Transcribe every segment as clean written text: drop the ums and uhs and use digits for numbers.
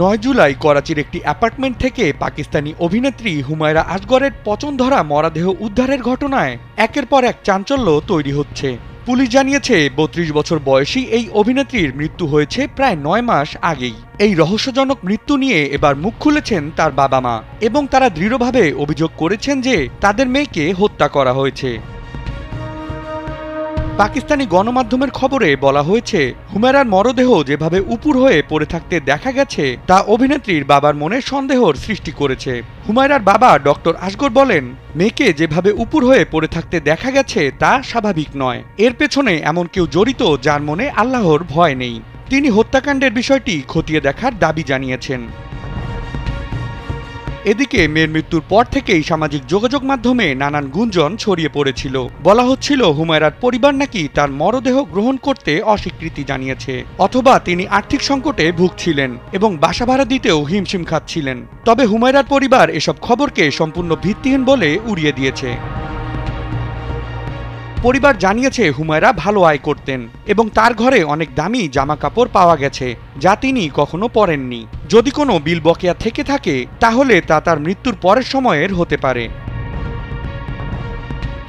৯ জুলাই করাচির একটি অ্যাপার্টমেন্ট থেকে পাকিস্তানি অভিনেত্রী হুমায়রা আসগরের পচন ধরা মরদেহ উদ্ধারের ঘটনায় একের পর এক চাঞ্চল্য তৈরি হচ্ছে। পুলিশ জানিয়েছে ৩২ বছর বয়সী এই অভিনেত্রীর মৃত্যু হয়েছে প্রায় ৯ মাস আগেই। এই রহস্যজনক মৃত্যু নিয়ে এবার মুখ খুলেছেন তার বাবা মা, এবং তারা দৃঢ়ভাবে অভিযোগ করেছেন যে তাদের মেয়েকে হত্যা করা হয়েছে। পাকিস্তানি গণমাধ্যমের খবরে বলা হয়েছে, হুমায়রার মরদেহ যেভাবে উপুড় হয়ে পড়ে থাকতে দেখা গেছে তা অভিনেত্রীর বাবার মনে সন্দেহর সৃষ্টি করেছে। হুমায়রার বাবা ডক্টর আসগর বলেন, মেয়েকে যেভাবে উপুড় হয়ে পড়ে থাকতে দেখা গেছে তা স্বাভাবিক নয়। এর পেছনে এমন কেউ জড়িত যার মনে আল্লাহর ভয় নেই। তিনি হত্যাকাণ্ডের বিষয়টি খতিয়ে দেখার দাবি জানিয়েছেন। এদিকে মেয়ের মৃত্যুর পর থেকেই সামাজিক যোগাযোগ মাধ্যমে নানান গুঞ্জন ছড়িয়ে পড়েছিল। বলা হচ্ছিল হুমায়রার পরিবার নাকি তার মরদেহ গ্রহণ করতে অস্বীকৃতি জানিয়েছে, অথবা তিনি আর্থিক সংকটে ভুগছিলেন এবং বাসা ভাড়া দিতেও হিমশিম খাচ্ছিলেন। তবে হুমায়রার পরিবার এসব খবরকে সম্পূর্ণ ভিত্তিহীন বলে উড়িয়ে দিয়েছে। পরিবার জানিয়েছে হুমায়রা ভালো আয় করতেন এবং তার ঘরে অনেক দামি জামা কাপড় পাওয়া গেছে যা তিনি কখনো পরেননি। যদি কোনো বিল বকেয়া থেকে থাকে তাহলে তা তার মৃত্যুর পরের সময়ের হতে পারে।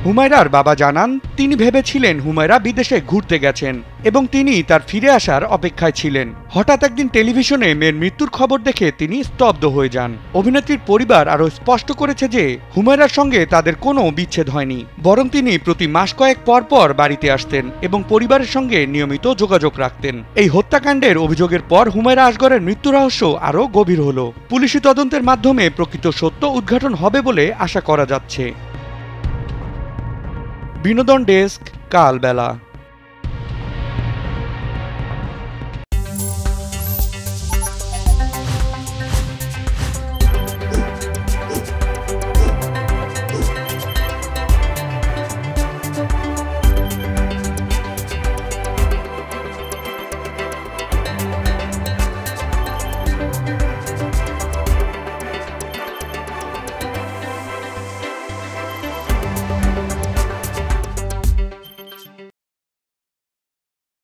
হুমায়রার বাবা জানান, তিনি ভেবেছিলেন হুমায়রা বিদেশে ঘুরতে গেছেন এবং তিনি তার ফিরে আসার অপেক্ষায় ছিলেন। হঠাৎ একদিন টেলিভিশনে মেয়ের মৃত্যুর খবর দেখে তিনি স্তব্ধ হয়ে যান। অভিনেত্রীর পরিবার আরও স্পষ্ট করেছে যে হুমায়রার সঙ্গে তাদের কোনো বিচ্ছেদ হয়নি, বরং তিনি প্রতি মাস কয়েক পর পর বাড়িতে আসতেন এবং পরিবারের সঙ্গে নিয়মিত যোগাযোগ রাখতেন। এই হত্যাকাণ্ডের অভিযোগের পর হুমায়রা আসগরের মৃত্যু রহস্য আরও গভীর হল। পুলিশি তদন্তের মাধ্যমে প্রকৃত সত্য উদ্ঘাটন হবে বলে আশা করা যাচ্ছে। বিনোদন ডেস্ক, কালবেলা।